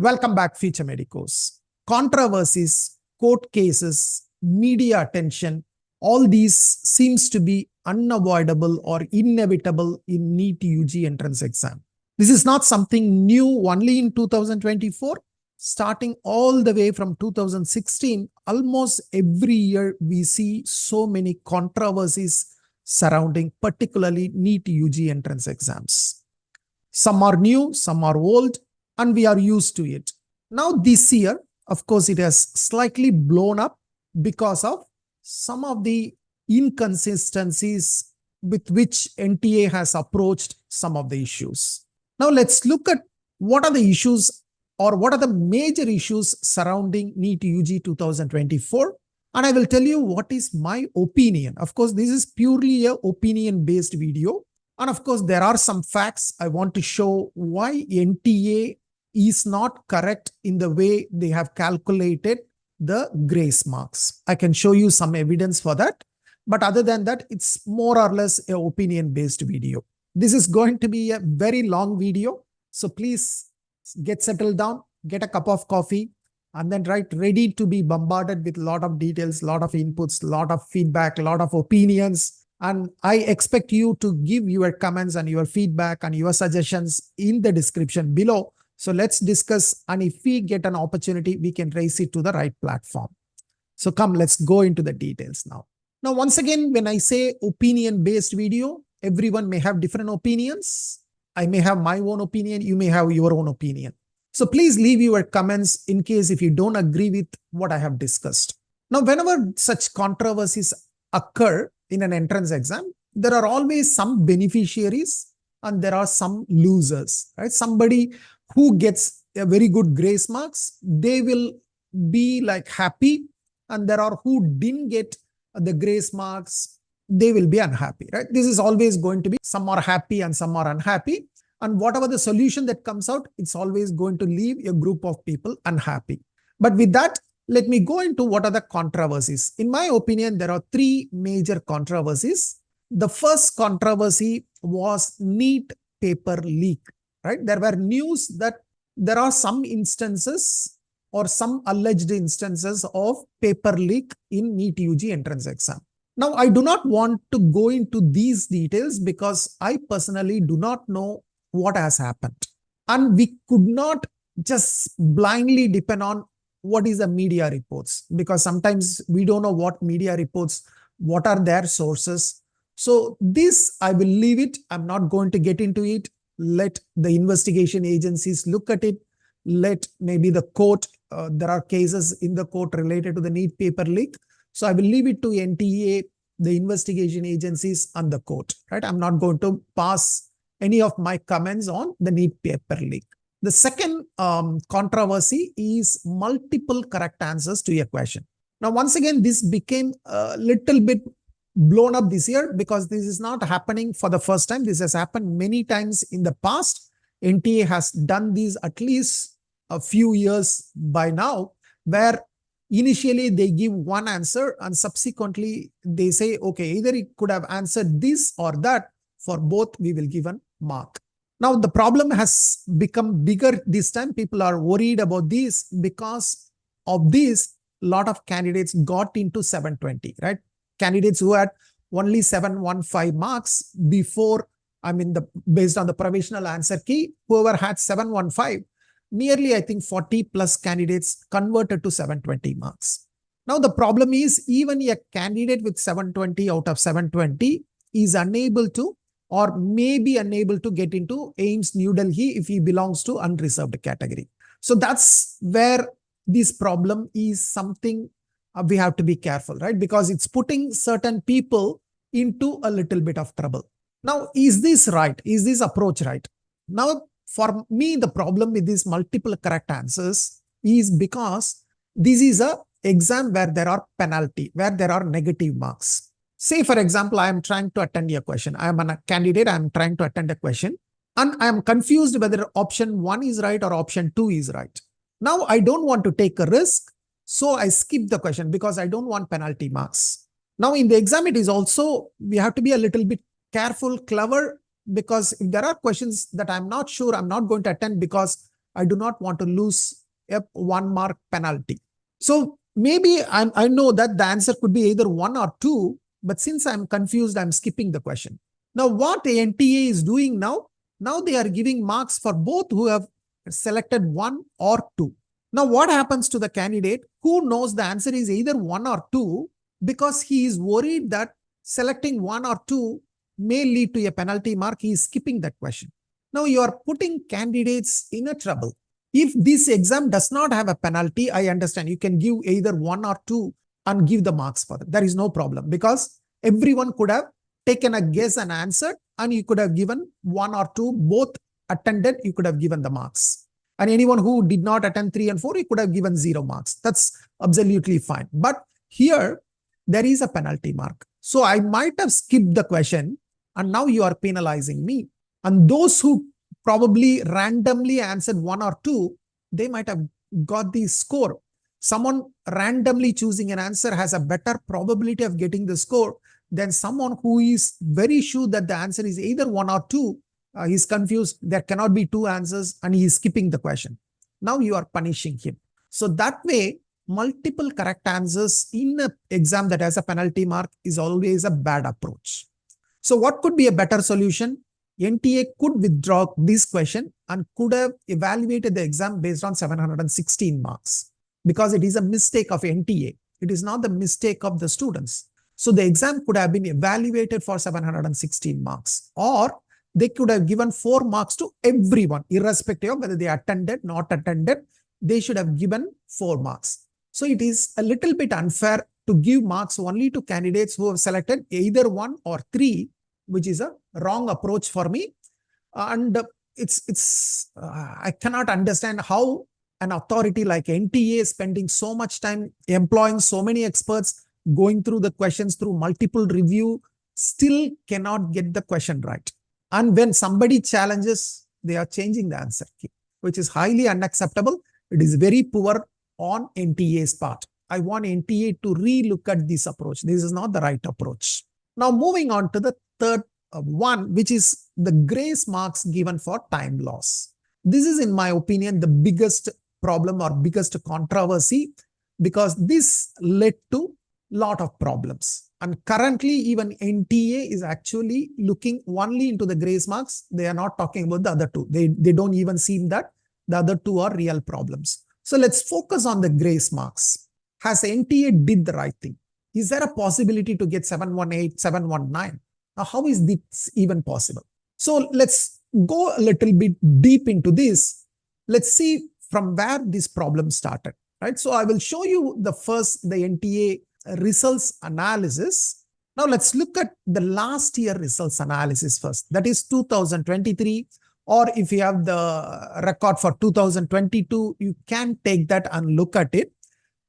Welcome back, Future Medicos. Controversies, court cases, media attention, all these seems to be unavoidable or inevitable in NEET UG entrance exam. This is not something new only in 2024. Starting all the way from 2016, almost every year we see so many controversies surrounding particularly NEET UG entrance exams. Some are new, some are old, and we are used to it. Now this year, of course, it has slightly blown up because of some of the inconsistencies with which NTA has approached some of the issues. Now let's look at what are the issues or what are the major issues surrounding NEET UG 2024. And I will tell you what is my opinion. Of course, this is purely an opinion-based video. And of course, there are some facts I want to show why NTA is not correct in the way they have calculated the grace marks. I can show you some evidence for that. But other than that, it's more or less an opinion-based video. This is going to be a very long video. So please get settled down, get a cup of coffee, and then ready to be bombarded with a lot of details, a lot of inputs, a lot of feedback, a lot of opinions. And I expect you to give your comments and your feedback and your suggestions in the description below. So let's discuss, and if we get an opportunity, we can raise it to the right platform. So come, let's go into the details now. Now, once again, when I say opinion-based video, everyone may have different opinions. I may have my own opinion. You may have your own opinion. So please leave your comments in case if you don't agree with what I have discussed. Now, whenever such controversies occur in an entrance exam, there are always some beneficiaries and there are some losers, right? Somebody who gets a very good grace marks, they will be like happy, and there are who didn't get the grace marks, they will be unhappy, right? This is always going to be, some are happy and some are unhappy. And whatever the solution that comes out, it's always going to leave a group of people unhappy. But with that, let me go into what are the controversies. In my opinion, there are three major controversies. The first controversy was NEET paper leak, right? There were news that there are some instances or some alleged instances of paper leak in NEET UG entrance exam. Now, I do not want to go into these details because I personally do not know what has happened. And we could not just blindly depend on what is the media reports, because sometimes we don't know what media reports, what are their sources. So this, I will leave it. I'm not going to get into it. Let the investigation agencies look at it. Let maybe the court, there are cases in the court related to the NEET paper leak. So I will leave it to NTA, the investigation agencies and the court, right? I'm not going to pass any of my comments on the NEET paper leak. The second controversy is multiple correct answers to a question. Now, once again, this became a little bit blown up this year because this is not happening for the first time. This has happened many times in the past. NTA has done these at least a few years by now, where initially they give one answer and subsequently they say, okay, either it could have answered this or that. For both, we will give a mark. Now, the problem has become bigger this time. People are worried about this because of this. A lot of candidates got into 720, right? Candidates who had only 715 marks before, based on the provisional answer key, whoever had 715, nearly, I think 40 plus candidates converted to 720 marks. Now, the problem is even a candidate with 720 out of 720 is unable to, or may be unable to get into AIIMS New Delhi if he belongs to unreserved category. So that's where this problem is something we have to be careful, right? Because it's putting certain people into a little bit of trouble. Now, is this right? Is this approach right? Now, for me, the problem with these multiple correct answers is because this is an exam where there are penalty, where there are negative marks. Say, for example, I am trying to attend a question. I am a candidate. I am trying to attend a question. And I am confused whether option 1 is right or option 2 is right. Now, I don't want to take a risk. So I skip the question because I don't want penalty marks. Now, in the exam, it is also, we have to be a little bit careful, clever, because if there are questions that I'm not sure, I'm not going to attend because I do not want to lose a 1 mark penalty. So maybe I know that the answer could be either 1 or 2, but since I'm confused, I'm skipping the question. Now what NTA is doing now they are giving marks for both who have selected 1 or 2. Now what happens to the candidate who knows the answer is either 1 or 2, because he is worried that selecting 1 or 2 may lead to a penalty mark, he is skipping that question. Now you are putting candidates in a trouble. If this exam does not have a penalty, I understand you can give either 1 or 2 and give the marks for them. There is no problem, because everyone could have taken a guess and answered, and you could have given 1 or 2, both attended, you could have given the marks. And anyone who did not attend 3 and 4, you could have given 0 marks. That's absolutely fine. But here, there is a penalty mark. So I might have skipped the question, and now you are penalizing me. And those who probably randomly answered 1 or 2, they might have got the score. Someone randomly choosing an answer has a better probability of getting the score than someone who is very sure that the answer is either 1 or 2. He's confused. There cannot be 2 answers, and he is skipping the question. Now you are punishing him. So that way, multiple correct answers in an exam that has a penalty mark is always a bad approach. So what could be a better solution? NTA could withdraw this question and could have evaluated the exam based on 716 marks, because it is a mistake of NTA. It is not the mistake of the students. So the exam could have been evaluated for 716 marks, or they could have given 4 marks to everyone, irrespective of whether they attended, not attended. They should have given 4 marks. So it is a little bit unfair to give marks only to candidates who have selected either 1 or 3, which is a wrong approach for me. And I cannot understand how an authority like NTA is spending so much time employing so many experts, going through the questions through multiple review, still cannot get the question right. And when somebody challenges, they are changing the answer key, which is highly unacceptable. It is very poor on NTA's part. I want NTA to re-look at this approach. This is not the right approach. Now moving on to the third one, which is the grace marks given for time loss. This is, in my opinion, the biggest problem or biggest controversy, because this led to a lot of problems. And currently, even NTA is actually looking only into the grace marks. They are not talking about the other 2. They don't even seem that the other 2 are real problems. So let's focus on the grace marks. Has NTA did the right thing? Is there a possibility to get 718, 719? Now, how is this even possible? So let's go a little bit deep into this. Let's see from where this problem started, right? So I will show you the NTA results analysis. Now let's look at the last year results analysis first. That is 2023, or if you have the record for 2022, you can take that and look at it.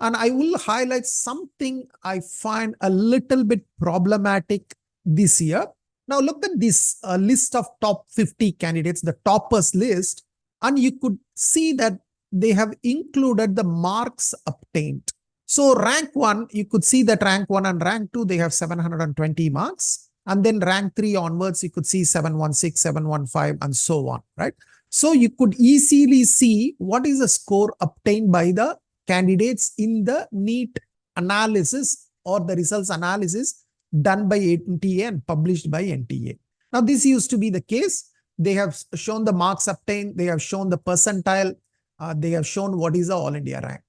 And I will highlight something I find a little bit problematic this year. Now look at this list of top 50 candidates, the toppers list, and you could see that they have included the marks obtained. So rank 1, you could see that rank 1 and rank 2, they have 720 marks. And then rank 3 onwards, you could see 716, 715, and so on, right? So you could easily see what is the score obtained by the candidates in the NEET analysis or the results analysis done by NTA and published by NTA. Now, this used to be the case. They have shown the marks obtained. They have shown the percentile. They have shown what is the All India rank.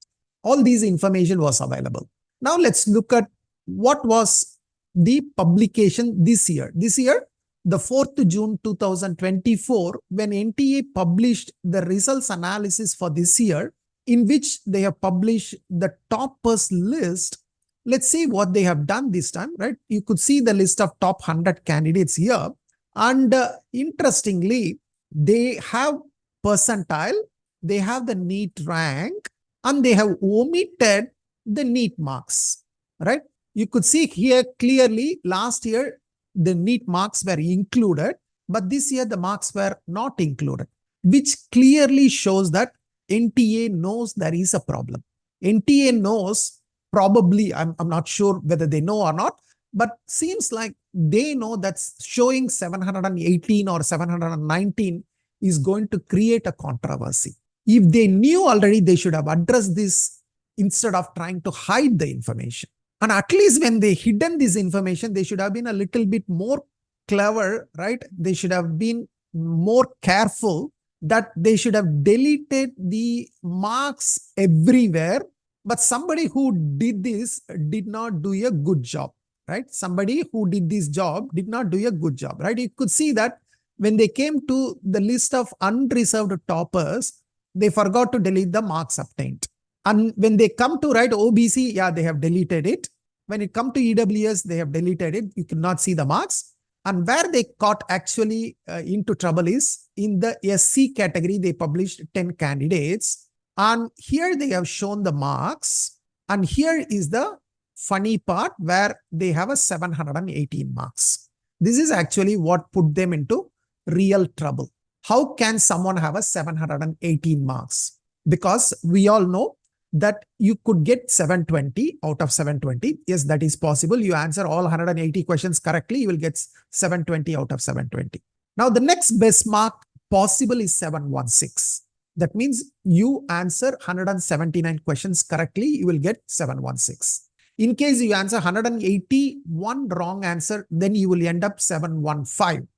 All these information was available. Now, let's look at what was the publication this year. This year, the 4th June 2024, when NTA published the results analysis for this year, in which they have published the toppers list. Let's see what they have done this time, right? You could see the list of top 100 candidates here. And interestingly, they have percentile, they have the NEET rank, and they have omitted the NEET marks, right? You could see here clearly last year, the NEET marks were included, but this year the marks were not included, which clearly shows that NTA knows there is a problem. NTA knows, probably, I'm not sure whether they know or not, but seems like they know that showing 718 or 719 is going to create a controversy. If they knew already, they should have addressed this instead of trying to hide the information. And at least when they hidden this information, they should have been a little bit more clever, right? They should have been more careful, that they should have deleted the marks everywhere. But somebody who did this did not do a good job, right? Somebody who did this job did not do a good job, right? You could see that when they came to the list of unreserved toppers, they forgot to delete the marks obtained. And when they come to write OBC, yeah, they have deleted it. When it comes to EWS, they have deleted it. You cannot see the marks. And where they caught actually into trouble is in the SC category, they published 10 candidates. And here they have shown the marks. And here is the funny part where they have a 718 marks. This is actually what put them into real trouble. How can someone have a 718 marks? Because we all know that you could get 720 out of 720. Yes, that is possible. You answer all 180 questions correctly, you will get 720 out of 720. Now, the next best mark possible is 716. That means you answer 179 questions correctly, you will get 716. In case you answer 181 wrong answer, then you will end up 715.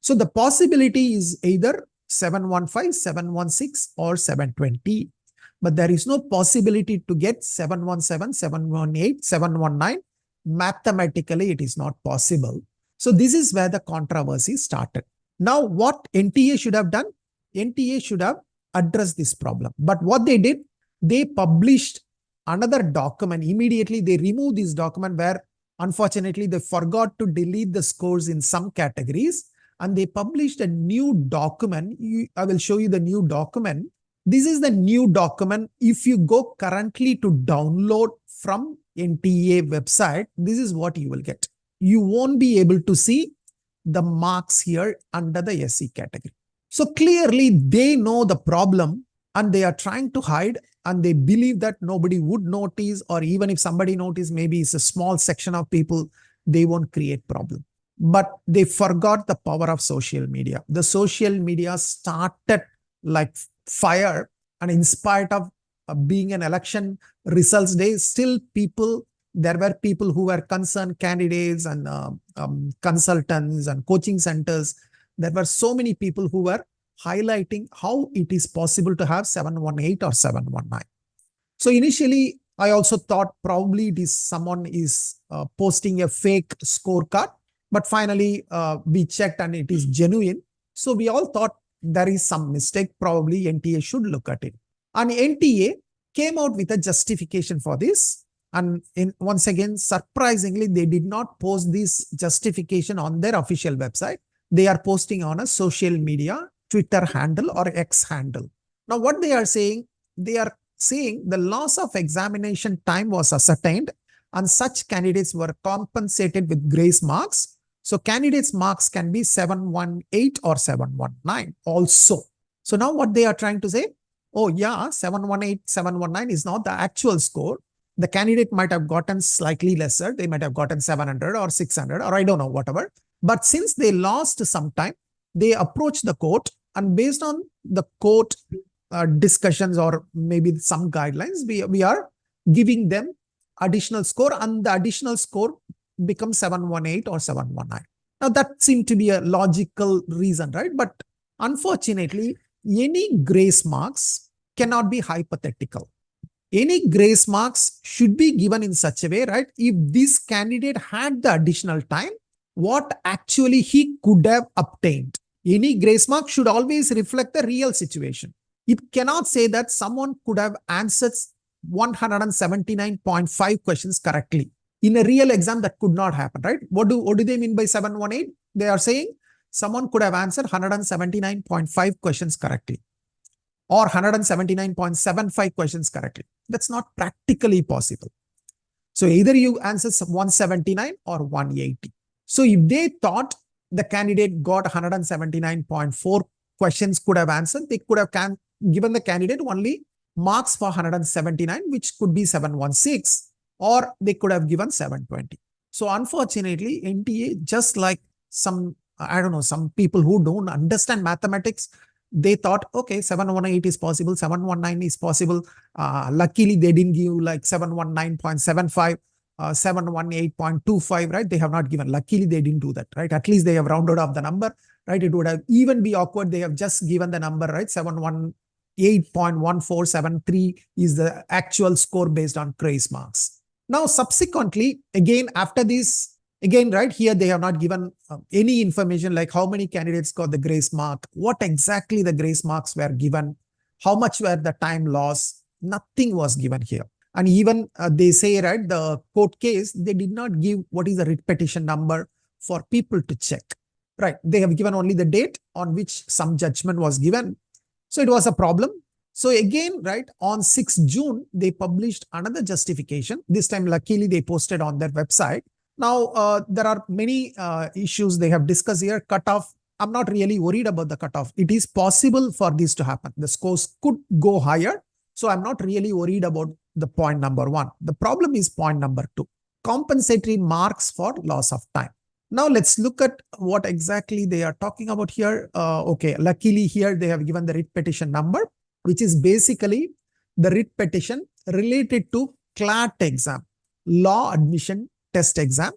So the possibility is either 715, 716 or 720. But there is no possibility to get 717, 718, 719. Mathematically, it is not possible. So this is where the controversy started. Now, what NTA should have done? NTA should have addressed this problem. But what they did, they published another document. Immediately, they removed this document where, unfortunately, they forgot to delete the scores in some categories. And they published a new document. I will show you the new document. This is the new document. If you go currently to download from NTA website, this is what you will get. You won't be able to see the marks here under the SC category. So clearly they know the problem and they are trying to hide, and they believe that nobody would notice, or even if somebody notices, maybe it's a small section of people, they won't create problem. But they forgot the power of social media. The social media started like fire, and in spite of being an election results day, still there were people who were concerned candidates and consultants and coaching centers. There were so many people who were highlighting how it is possible to have 718 or 719. So initially, I also thought probably someone is posting a fake scorecard, but finally we checked and it is genuine. So we all thought there is some mistake, probably NTA should look at it. And NTA came out with a justification for this. And once again, surprisingly, they did not post this justification on their official website. They are posting on a social media, Twitter handle or X handle. Now, what they are saying the loss of examination time was ascertained and such candidates were compensated with grace marks. So candidates' marks can be 718 or 719 also. So now what they are trying to say, oh yeah, 718, 719 is not the actual score. The candidate might have gotten slightly lesser. They might have gotten 700 or 600 or I don't know, whatever. But since they lost some time, they approached the court, and based on the court discussions or maybe some guidelines, we are giving them additional score, and the additional score becomes 718 or 719. Now that seemed to be a logical reason, right? But unfortunately, any grace marks cannot be hypothetical. Any grace marks should be given in such a way, right? If this candidate had the additional time, what actually he could have obtained. Any grace mark should always reflect the real situation. It cannot say that someone could have answered 179.5 questions correctly. In a real exam, that could not happen, right? What do they mean by 718? They are saying someone could have answered 179.5 questions correctly or 179.75 questions correctly. That's not practically possible. So either you answer 179 or 180. So if they thought the candidate got 179.4 questions could have answered, they could have given the candidate only marks for 179, which could be 716, or they could have given 720. So unfortunately, NTA, just like some people who don't understand mathematics, They thought, okay, 718 is possible, 719 is possible. Luckily, they didn't give like 719.75, 718.25, right? They have not given. Luckily, they didn't do that, right? At least they have rounded off the number, right? It would have even be awkward. They have just given the number, right? 718.1473 is the actual score based on grace marks. Now, subsequently, again, after this, again, right here, they have not given any information like how many candidates got the grace mark, what exactly the grace marks were given, how much were the time loss. Nothing was given here. And even they say, right, the court case, they did not give what is the writ petition number for people to check, right? They have given only the date on which some judgment was given. So it was a problem. So again, right, on 6th June, they published another justification. This time, luckily, they posted on their website. Now, there are many issues they have discussed here. Cutoff, I'm not really worried about the cutoff. It is possible for this to happen. The scores could go higher. So I'm not really worried about the point number 1. The problem is point number 2, compensatory marks for loss of time. Now, let's look at what exactly they are talking about here. Okay, luckily here they have given the writ petition number, which is basically the writ petition related to CLAT exam, law admission test exam.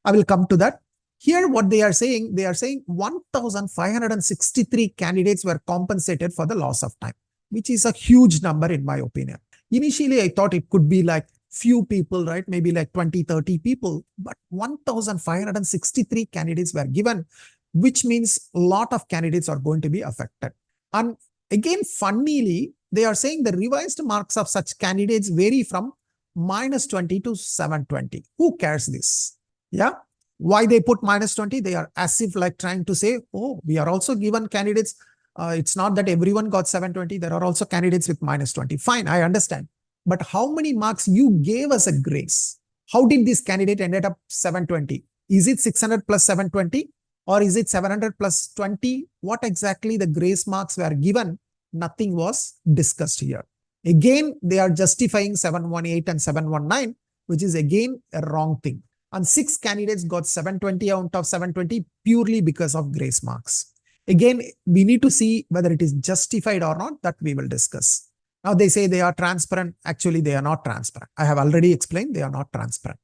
I will come to that. Here, what they are saying 1,563 candidates were compensated for the loss of time, which is a huge number in my opinion. Initially, I thought it could be like few people, right? Maybe like 20, 30 people, but 1,563 candidates were given, which means a lot of candidates are going to be affected. And again, funnily, they are saying the revised marks of such candidates vary from -20 to 720. Who cares this? Yeah. Why they put -20? They are as if like trying to say, oh, we are also given candidates. It's not that everyone got 720. There are also candidates with -20. Fine, I understand. But how many marks you gave us a grace? How did this candidate ended up 720? Is it 600 plus 720? Or is it 700 plus 20? What exactly the grace marks were given? Nothing was discussed here. Again, they are justifying 718 and 719, which is again a wrong thing. And 6 candidates got 720 out of 720 purely because of grace marks. Again, we need to see whether it is justified or not. That we will discuss. Now they say they are transparent. Actually, they are not transparent. I have already explained they are not transparent.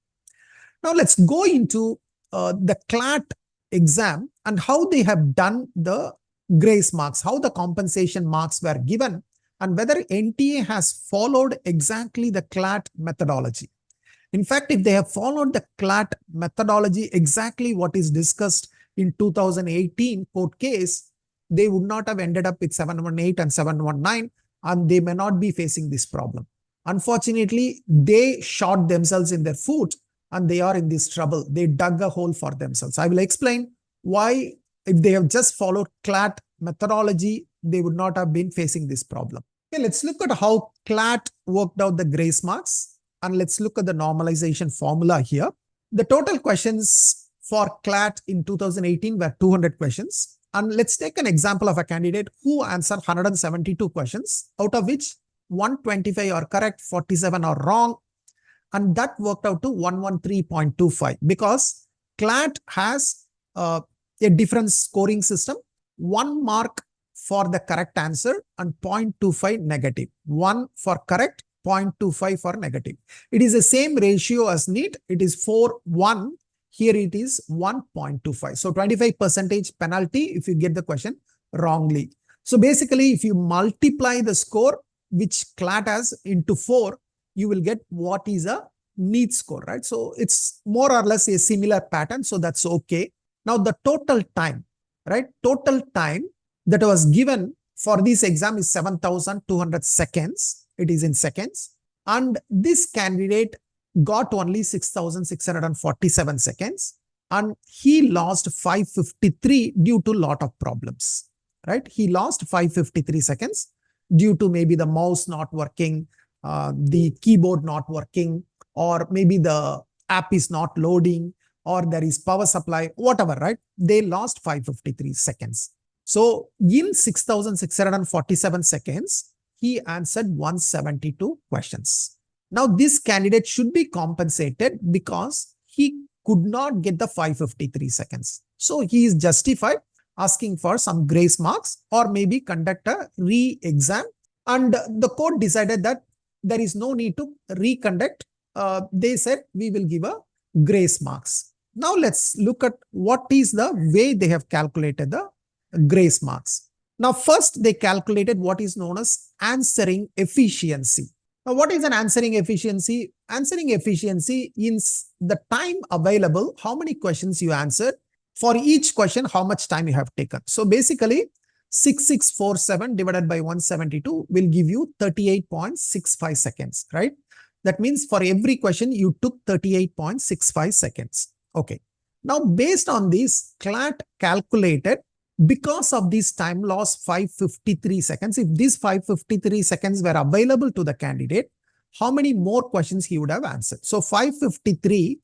Now let's go into the CLAT exam and how they have done the grace marks, how the compensation marks were given, and whether NTA has followed exactly the CLAT methodology. In fact, if they have followed the CLAT methodology, exactly what is discussed in 2018 court case, they would not have ended up with 718 and 719, and they may not be facing this problem. Unfortunately, they shot themselves in their foot and they are in this trouble. They dug a hole for themselves. I will explain why, if they have just followed CLAT methodology, they would not have been facing this problem. Okay, let's look at how CLAT worked out the grace marks, and let's look at the normalization formula here. The total questions for CLAT in 2018 were 200 questions. And let's take an example of a candidate who answered 172 questions, out of which 125 are correct, 47 are wrong. And that worked out to 113.25 because CLAT has a different scoring system. 1 mark for the correct answer and 0.25 negative. 1 for correct, 0.25 for negative. It is the same ratio as NEET. It is 4:1. Here it is 1.25. So 25% penalty if you get the question wrongly. So basically, if you multiply the score which CLAT has into 4, you will get what is a NEET score, right? So it's more or less a similar pattern. So that's okay. Now the total time, right? Total time that was given for this exam is 7,200 seconds. It is in seconds. And this candidate got only 6,647 seconds, and he lost 553 due to lot of problems, right? He lost 553 seconds due to maybe the mouse not working, the keyboard not working, or maybe the app is not loading, or there is power supply, whatever, right? They lost 553 seconds. So in 6,647 seconds, he answered 172 questions. Now, this candidate should be compensated because he could not get the 553 seconds. So he is justified. asking for some grace marks or maybe conduct a re-exam. And the court decided that there is no need to reconduct. They said we will give a grace marks. Now let's look at what is the way they have calculated the grace marks. Now first they calculated what is known as answering efficiency. Now what is an answering efficiency? Answering efficiency is the time available, how many questions you answered. For each question, how much time you have taken. So basically 6647 divided by 172 will give you 38.65 seconds, right? That means for every question, you took 38.65 seconds. Okay. Now, based on this, CLAT calculated because of this time loss 553 seconds. If these 553 seconds were available to the candidate, how many more questions he would have answered? So 553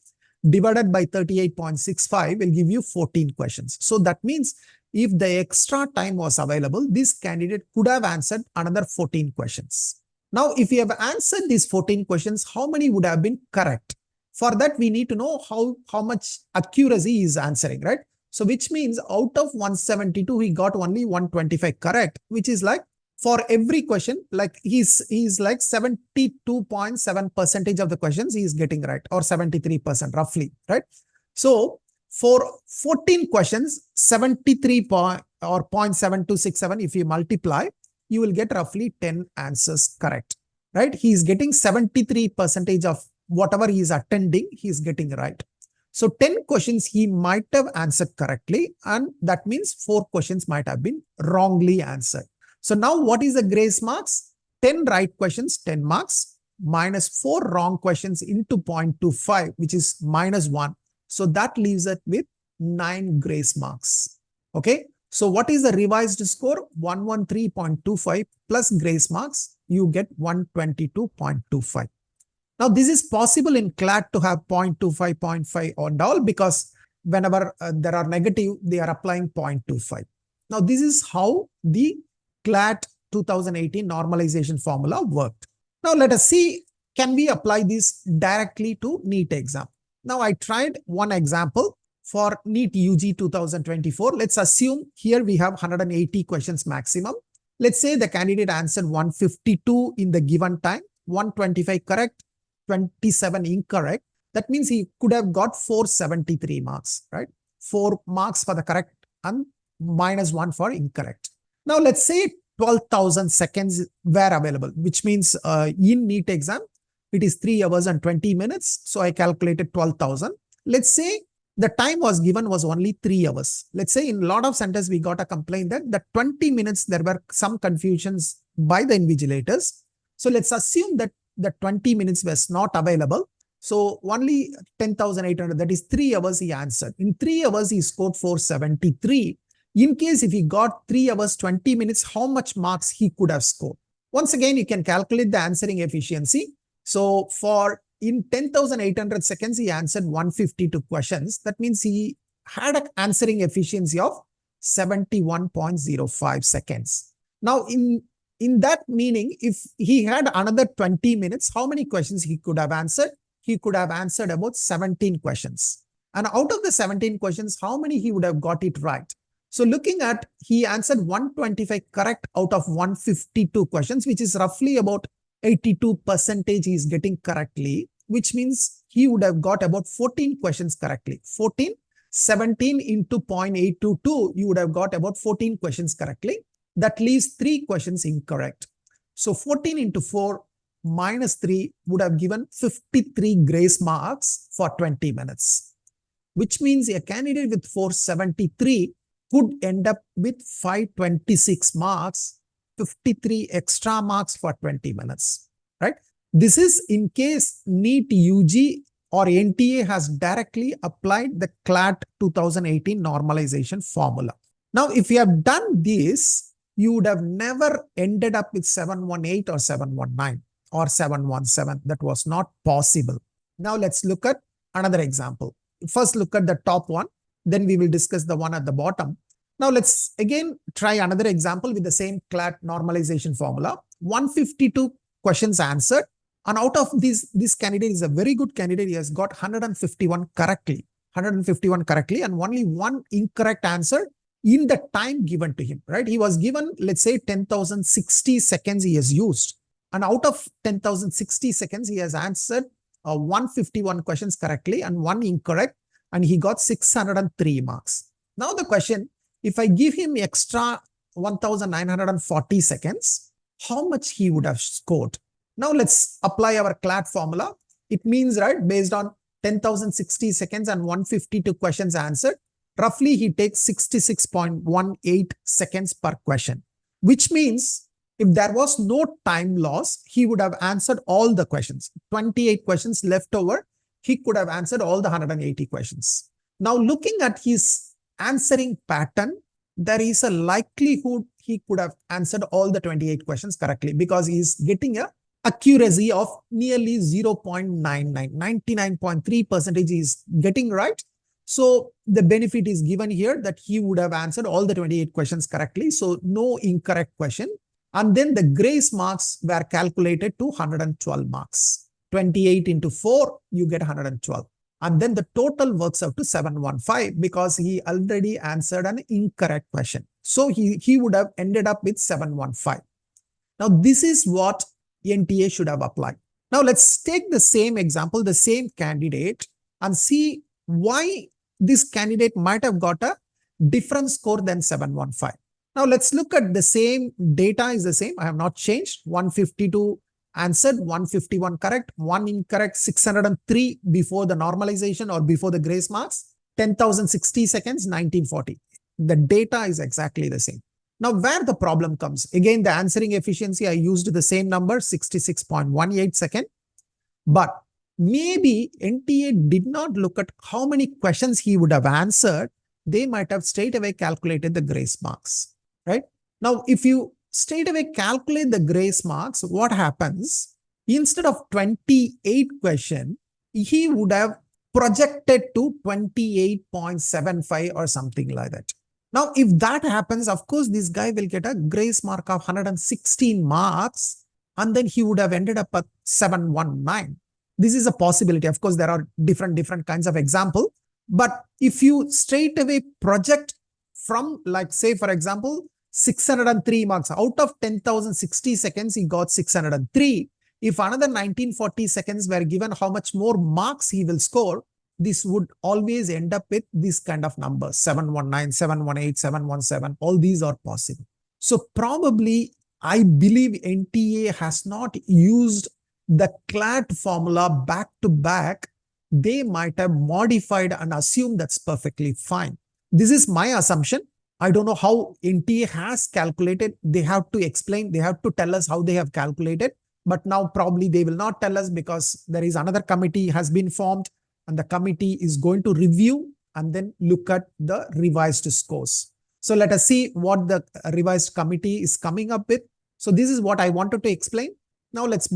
divided by 38.65 will give you 14 questions. So that means if the extra time was available, this candidate could have answered another 14 questions. Now, if you have answered these 14 questions, how many would have been correct? For that, we need to know how much accuracy he is answering, right? So which means out of 172, he got only 125 correct, which is like for every question, like he's like 72.7% of the questions he is getting right, or 73% roughly, right? So for 14 questions, 73 or 0.7267, if you multiply, you will get roughly 10 answers correct, right? He is getting 73% of whatever he is attending, he is getting right. So 10 questions he might have answered correctly, and that means 4 questions might have been wrongly answered. So now what is the grace marks? 10 right questions, 10 marks, minus 4 wrong questions into 0.25, which is minus 1. So that leaves it with 9 grace marks. Okay. So what is the revised score? 113.25 plus grace marks, you get 122.25. Now this is possible in CLAT to have 0.25, 0.5 and all, because whenever there are negative, they are applying 0.25. Now this is how the CLAT 2018 normalization formula worked. Now let us see, can we apply this directly to NEET exam? Now I tried one example for NEET UG 2024. Let's assume here we have 180 questions maximum. Let's say the candidate answered 152 in the given time, 125 correct, 27 incorrect. That means he could have got 473 marks, right? 4 marks for the correct and minus 1 for incorrect. Now let's say 12,000 seconds were available, which means in NEET exam, it is 3 hours and 20 minutes. So I calculated 12,000. Let's say the time was given was only 3 hours. Let's say in a lot of centers, we got a complaint that the 20 minutes, there were some confusions by the invigilators. So let's assume that the 20 minutes was not available. So only 10,800, that is 3 hours he answered. In 3 hours, he scored 473. In case if he got 3 hours, 20 minutes, how much marks he could have scored? Once again, you can calculate the answering efficiency. So for in 10,800 seconds, he answered 152 questions. That means he had an answering efficiency of 71.05 seconds. Now, in that meaning, if he had another 20 minutes, how many questions he could have answered? He could have answered about 17 questions. And out of the 17 questions, how many he would have got it right? So looking at, he answered 125 correct out of 152 questions, which is roughly about 82% he is getting correctly, which means he would have got about 14 questions correctly. 14, 17 into 0.822, you would have got about 14 questions correctly. That leaves 3 questions incorrect. So 14 into 4 minus 3 would have given 53 grace marks for 20 minutes, which means a candidate with 473 could end up with 526 marks, 53 extra marks for 20 minutes, right? This is in case NEET UG or NTA has directly applied the CLAT 2018 normalization formula. Now, if you have done this, you would have never ended up with 718 or 719 or 717. That was not possible. Now, let's look at another example. First, look at the top one. Then we will discuss the one at the bottom. Now, let's again try another example with the same CLAT normalization formula. 152 questions answered. And out of this candidate is a very good candidate. He has got 151 correctly. 151 correctly and only 1 incorrect answer. in the time given to him, right? He was given, let's say 10,060 seconds he has used. And out of 10,060 seconds, he has answered 151 questions correctly and one incorrect. And he got 603 marks. Now the question, if I give him extra 1,940 seconds, how much he would have scored? Now let's apply our CLAT formula. It means, right, based on 10,060 seconds and 152 questions answered, roughly he takes 66.18 seconds per question, which means if there was no time loss, he would have answered all the questions. 28 questions left over, he could have answered all the 180 questions. Now looking at his answering pattern, there is a likelihood he could have answered all the 28 questions correctly because he is getting a accuracy of nearly 0.99, 99.3% is getting right. So the benefit is given here that he would have answered all the 28 questions correctly. So no incorrect question. And then the grace marks were calculated to 112 marks. 28 into 4, you get 112. And then the total works out to 715 because he already answered an incorrect question. So he would have ended up with 715. Now this is what NTA should have applied. Now let's take the same example, the same candidate, and see why this candidate might have got a different score than 715. Now let's look at the same data is the same. I have not changed. 152 answered, 151 correct, 1 incorrect, 603 before the normalization or before the grace marks, 10,060 seconds, 1940. The data is exactly the same. Now where the problem comes, again, the answering efficiency, I used the same number, 66.18 seconds. But maybe NTA did not look at how many questions he would have answered. They might have straight away calculated the grace marks, right? Now, if you straight away calculate the grace marks, what happens? Instead of 28 question, he would have projected to 28.75 or something like that. Now, if that happens, of course, this guy will get a grace mark of 116 marks, and then he would have ended up at 719. This is a possibility. Of course, there are different kinds of example. But if you straight away project from, like, say, for example, 603 marks, out of 10,060 seconds, he got 603. If another 1940 seconds were given, how much more marks he will score, this would always end up with this kind of numbers, 719, 718, 717, all these are possible. So probably, I believe NTA has not used the CLAT formula back to back. They might have modified and assumed that's perfectly fine. This is my assumption. I don't know how NTA has calculated. They have to explain, they have to tell us how they have calculated. But now probably they will not tell us because there is another committee has been formed and the committee is going to review and then look at the revised scores. So let us see what the revised committee is coming up with. So this is what I wanted to explain. Now let's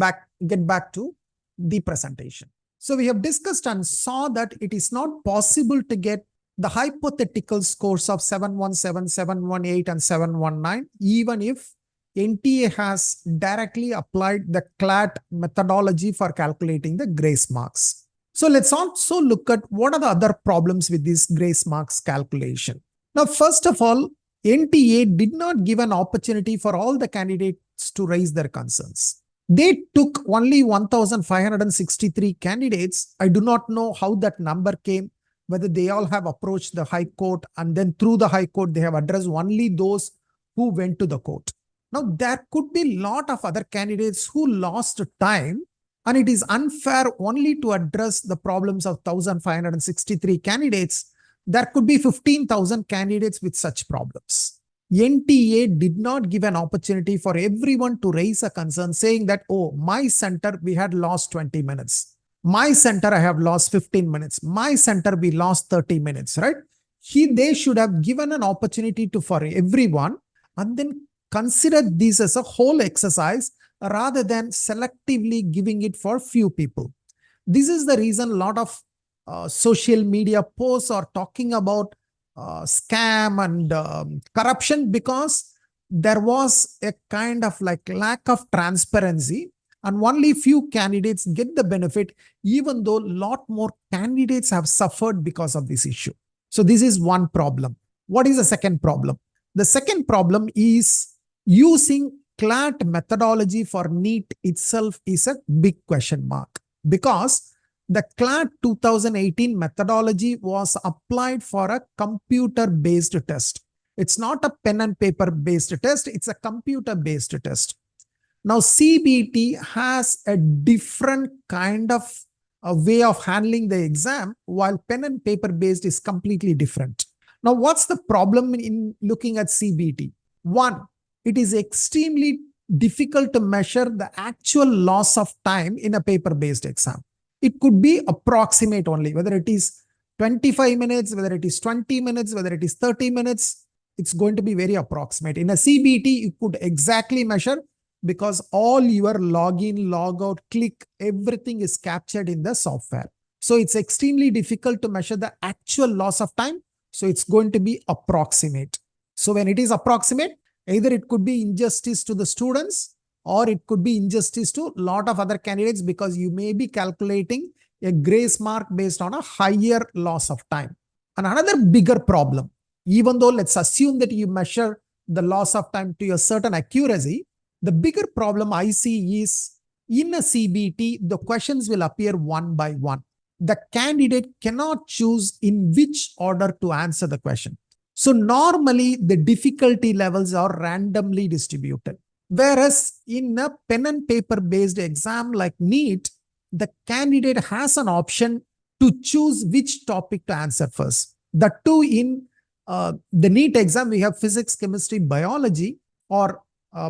get back to the presentation. So we have discussed and saw that it is not possible to get the hypothetical scores of 717, 718 and 719, even if NTA has directly applied the CLAT methodology for calculating the grace marks. So let's also look at what are the other problems with this grace marks calculation. Now, first of all, NTA did not give an opportunity for all the candidates to raise their concerns. They took only 1,563 candidates. I do not know how that number came, whether they all have approached the High Court and then through the High Court, they have addressed only those who went to the court. Now, there could be a lot of other candidates who lost time, and it is unfair only to address the problems of 1,563 candidates. There could be 15,000 candidates with such problems. NTA did not give an opportunity for everyone to raise a concern saying that, oh, my center, we had lost 20 minutes. My center, I have lost 15 minutes. My center, we lost 30 minutes, right? They should have given an opportunity for everyone and then consider this as a whole exercise rather than selectively giving it for few people. This is the reason a lot of social media posts are talking about scam and corruption, because there was a kind of like lack of transparency and only few candidates get the benefit, even though a lot more candidates have suffered because of this issue. So this is one problem. What is the second problem? The second problem is using CLAT methodology for NEET itself is a big question mark, because the CLAT 2018 methodology was applied for a computer-based test. It's not a pen and paper-based test, it's a computer-based test. Now, CBT has a different kind of a way of handling the exam, while pen and paper-based is completely different. Now, what's the problem in looking at CBT? One, it is extremely difficult to measure the actual loss of time in a paper-based exam. It could be approximate only, whether it is 25 minutes, whether it is 20 minutes, whether it is 30 minutes, it's going to be very approximate. In a CBT, you could exactly measure, because all your login, logout, click, everything is captured in the software. So it's extremely difficult to measure the actual loss of time. So it's going to be approximate. So when it is approximate, either it could be injustice to the students, or it could be injustice to a lot of other candidates, because you may be calculating a grace mark based on a higher loss of time. And another bigger problem, even though let's assume that you measure the loss of time to a certain accuracy, the bigger problem I see is in a CBT, the questions will appear one by one. The candidate cannot choose in which order to answer the question. So normally the difficulty levels are randomly distributed. Whereas in a pen and paper based exam like NEET, the candidate has an option to choose which topic to answer first. The two in the NEET exam, we have physics, chemistry, biology, or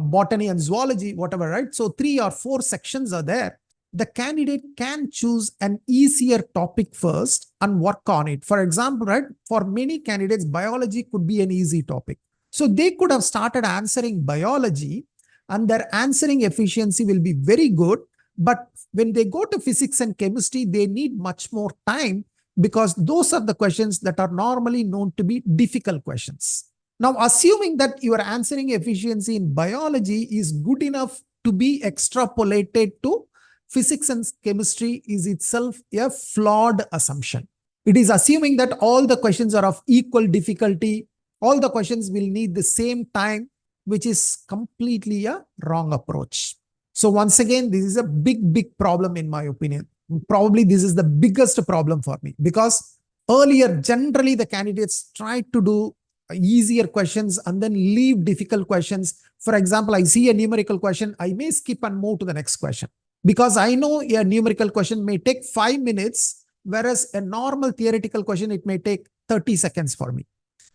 botany and zoology, whatever, right? So 3 or 4 sections are there. The candidate can choose an easier topic first and work on it. For example, right, for many candidates, biology could be an easy topic. So they could have started answering biology and their answering efficiency will be very good. But when they go to physics and chemistry, they need much more time, because those are the questions that are normally known to be difficult questions. Now, assuming that your answering efficiency in biology is good enough to be extrapolated to physics and chemistry is itself a flawed assumption. It is assuming that all the questions are of equal difficulty, all the questions will need the same time, which is completely a wrong approach. So once again, this is a big problem in my opinion. Probably this is the biggest problem for me, because earlier, generally the candidates tried to do easier questions and then leave difficult questions. For example, I see a numerical question, I may skip and move to the next question, because I know a numerical question may take 5 minutes, whereas a normal theoretical question, it may take 30 seconds for me.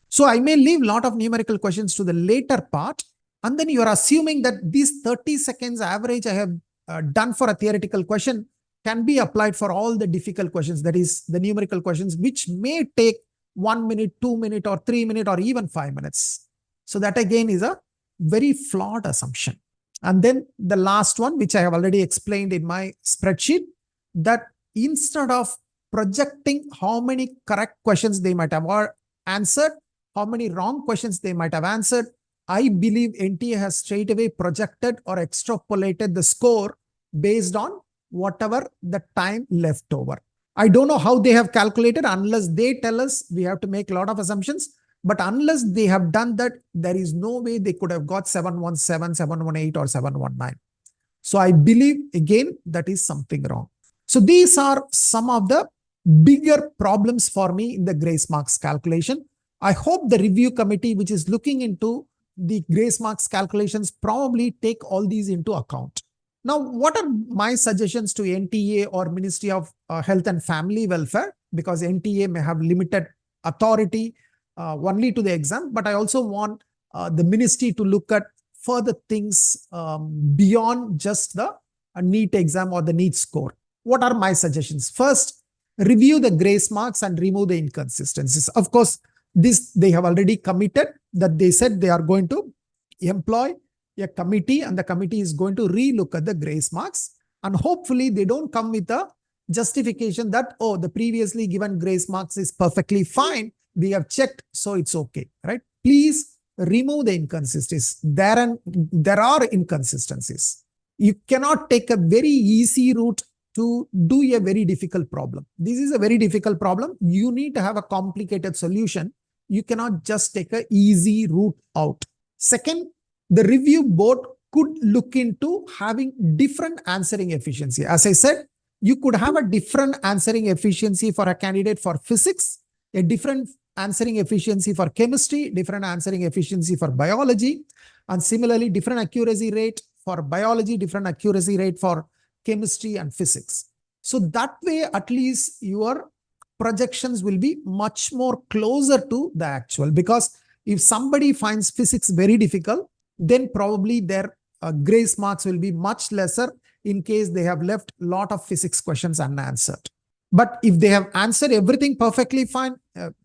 So I may leave a lot of numerical questions to the later part, and then you are assuming that these 30 seconds average I have done for a theoretical question can be applied for all the difficult questions, that is the numerical questions, which may take 1 minute, 2 minutes, or 3 minutes, or even 5 minutes. So that again is a very flawed assumption. And then the last one, which I have already explained in my spreadsheet, that instead of projecting how many correct questions they might have answered, how many wrong questions they might have answered, I believe NTA has straight away projected or extrapolated the score based on whatever the time left over. I don't know how they have calculated. Unless they tell us, we have to make a lot of assumptions. But unless they have done that, there is no way they could have got 717, 718, or 719. So I believe, again, that is something wrong. So these are some of the bigger problems for me in the grace marks calculation. I hope the review committee, which is looking into the grace marks calculations, probably take all these into account. Now, what are my suggestions to NTA or Ministry of Health and Family Welfare? Because NTA may have limited authority only to the exam, but I also want the ministry to look at further things beyond just the NEET exam or the NEET score. What are my suggestions? First, review the grace marks and remove the inconsistencies. Of course, this they have already committed, that they said they are going to employ a committee, and the committee is going to relook at the grace marks, and hopefully they don't come with a justification that, oh, the previously given grace marks is perfectly fine, we have checked, so it's okay, right? Please remove the inconsistencies. There are inconsistencies. You cannot take a very easy route to do a very difficult problem. This is a very difficult problem. You need to have a complicated solution. you cannot just take an easy route out. Second, the review board could look into having different answering efficiency. As I said, you could have a different answering efficiency for a candidate for physics, a different answering efficiency for chemistry, different answering efficiency for biology, and similarly different accuracy rate for biology, different accuracy rate for chemistry and physics. So that way, at least your projections will be much more closer to the actual, because if somebody finds physics very difficult, then probably their grace marks will be much lesser in case they have left a lot of physics questions unanswered. But if they have answered everything perfectly fine,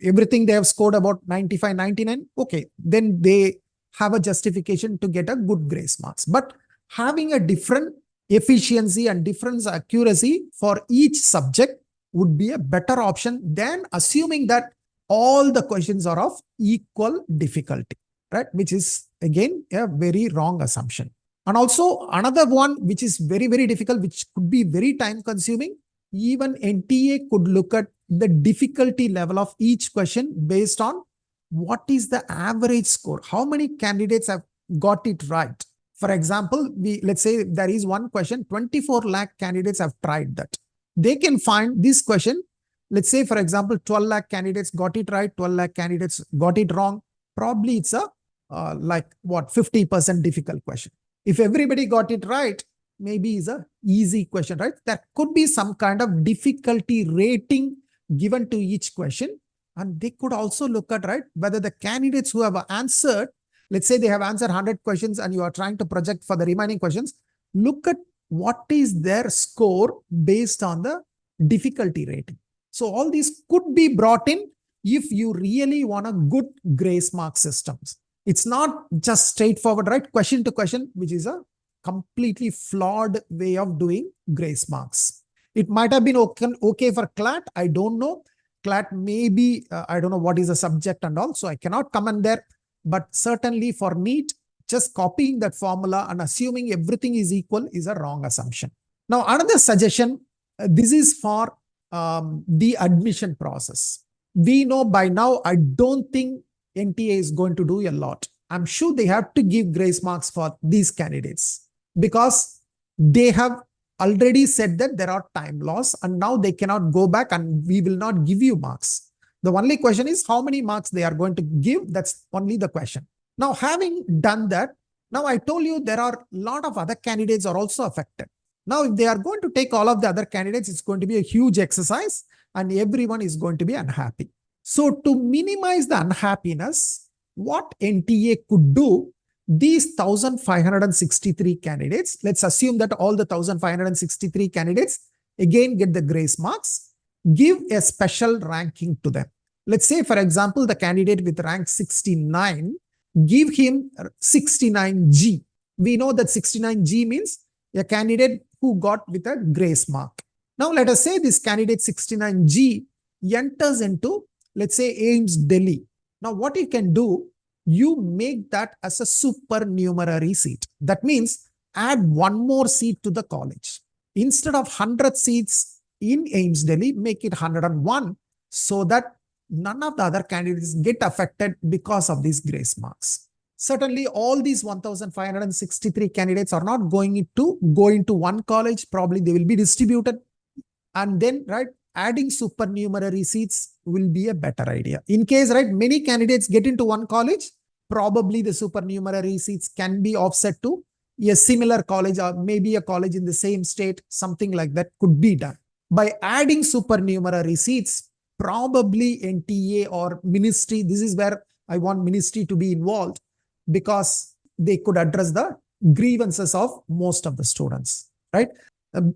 everything they have scored about 95, 99, okay, then they have a justification to get a good grace marks. But having a different efficiency and different accuracy for each subject would be a better option than assuming that all the questions are of equal difficulty, right? Which is again a very wrong assumption. And also another one which is very, very difficult, which could be very time consuming. Even NTA could look at the difficulty level of each question based on what is the average score. How many candidates have got it right? For example, let's say there is one question, 24 lakh candidates have tried that. They can find this question. Let's say, for example, 12 lakh candidates got it right, 12 lakh candidates got it wrong. Probably it's a 50% difficult question. If everybody got it right, maybe is a easy question, right? There could be some kind of difficulty rating given to each question. And they could also look at, right, whether the candidates who have answered, let's say they have answered 100 questions and you are trying to project for the remaining questions, look at what is their score based on the difficulty rating. So all these could be brought in if you really want a good grace mark systems. It's not just straightforward, right? Question to question, which is a completely flawed way of doing grace marks. It might have been okay for CLAT. I don't know. CLAT may be, I don't know what is the subject and all, so I cannot comment there. But certainly for NEET, just copying that formula and assuming everything is equal is a wrong assumption. Now, another suggestion, this is for the admission process. We know by now, I don't think NTA is going to do a lot. I'm sure they have to give grace marks for these candidates because they have already said that there are time loss and now they cannot go back and we will not give you marks. The only question is how many marks they are going to give. That's only the question. Now, having done that, now I told you there are a lot of other candidates are also affected. Now, if they are going to take all of the other candidates, it's going to be a huge exercise and everyone is going to be unhappy. So to minimize the unhappiness, what NTA could do, these 1,563 candidates, let's assume that all the 1,563 candidates again get the grace marks, give a special ranking to them. Let's say, for example, the candidate with rank 69, give him 69G. We know that 69G means a candidate who got with a grace mark. Now, let us say this candidate 69G enters into, let's say, AIIMS Delhi. Now, what you can do, you make that as a supernumerary seat. That means add one more seat to the college. Instead of 100 seats in AIIMS Delhi, make it 101 so that none of the other candidates get affected because of these grace marks. Certainly, all these 1,563 candidates are not going to go into one college. Probably they will be distributed. And then, right, adding supernumerary seats will be a better idea. In case, right, many candidates get into one college, probably the supernumerary seats can be offset to a similar college or maybe a college in the same state, something like that could be done. By adding supernumerary seats, probably NTA or ministry, this is where I want ministry to be involved because they could address the grievances of most of the students, right?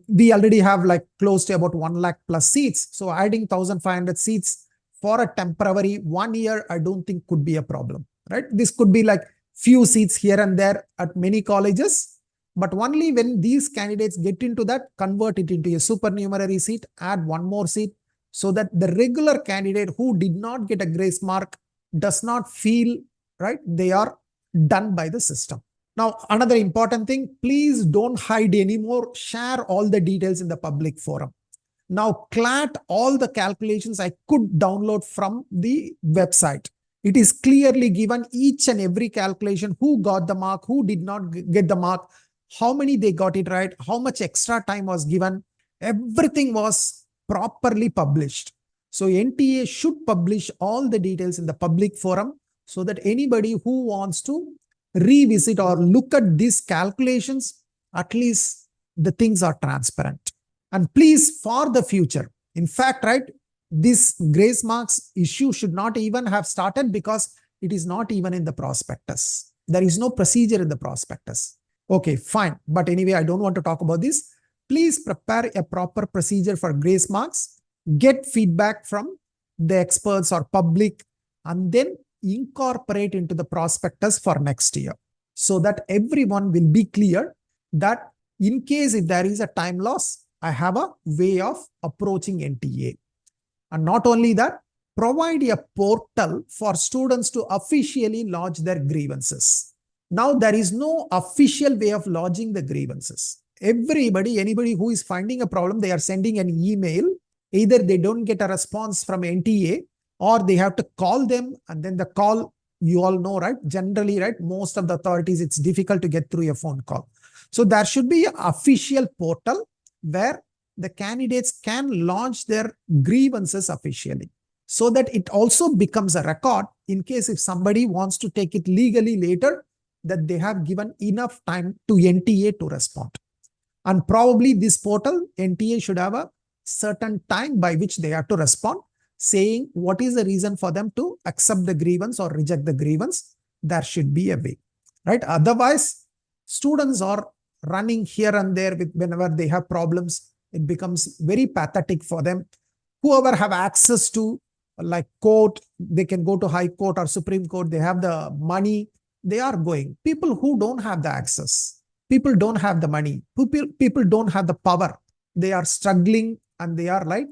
We already have like close to about 1 lakh plus seats. So adding 1,500 seats for a temporary 1 year, I don't think could be a problem, right? This could be like few seats here and there at many colleges, but only when these candidates get into that, convert it into a supernumerary seat, add one more seat so that the regular candidate who did not get a grace mark does not feel, right, they are done by the system. Now, another important thing, please don't hide anymore. Share all the details in the public forum. Now, CLAT, all the calculations I could download from the website. It is clearly given each and every calculation, who got the mark, who did not get the mark, how many they got it right, how much extra time was given. Everything was properly published. So NTA should publish all the details in the public forum so that anybody who wants to revisit or look at these calculations, at least the things are transparent. And please, for the future, in fact, right, this grace marks issue should not even have started because it is not even in the prospectus. There is no procedure in the prospectus. Okay, fine. But anyway, I don't want to talk about this. Please prepare a proper procedure for grace marks, get feedback from the experts or public, and then incorporate into the prospectus for next year so that everyone will be clear that in case if there is a time loss, I have a way of approaching NTA. And not only that, provide a portal for students to officially lodge their grievances. Now, there is no official way of lodging the grievances. Anybody who is finding a problem, they are sending an email. Either they don't get a response from NTA or they have to call them, and then the call, you all know, right? Generally, right, most of the authorities, it's difficult to get through a phone call. So there should be an official portal where the candidates can launch their grievances officially, so that it also becomes a record in case if somebody wants to take it legally later, that they have given enough time to NTA to respond. And probably this portal, NTA should have a certain time by which they have to respond, saying what is the reason for them to accept the grievance or reject the grievance. There should be a way, right? Otherwise, students are running here and there with whenever they have problems. It becomes very pathetic for them. Whoever have access to like court, they can go to High Court or Supreme Court. They have the money, they are going. People who don't have the access, people don't have the money, people don't have the power. They are struggling and they are like,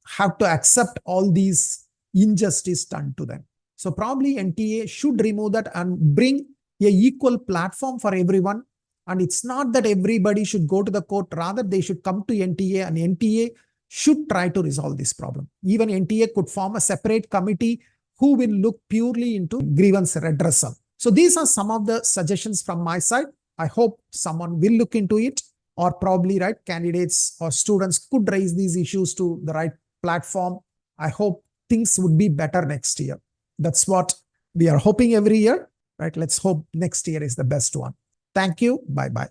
have to accept all these injustice done to them. So probably NTA should remove that and bring a equal platform for everyone. And it's not that everybody should go to the court. Rather, they should come to NTA and NTA should try to resolve this problem. Even NTA could form a separate committee who will look purely into grievance redressal. So these are some of the suggestions from my side. I hope someone will look into it, or probably right candidates or students could raise these issues to the right platform. I hope things would be better next year. That's what we are hoping every year, right? Let's hope next year is the best one. Thank you. Bye-bye.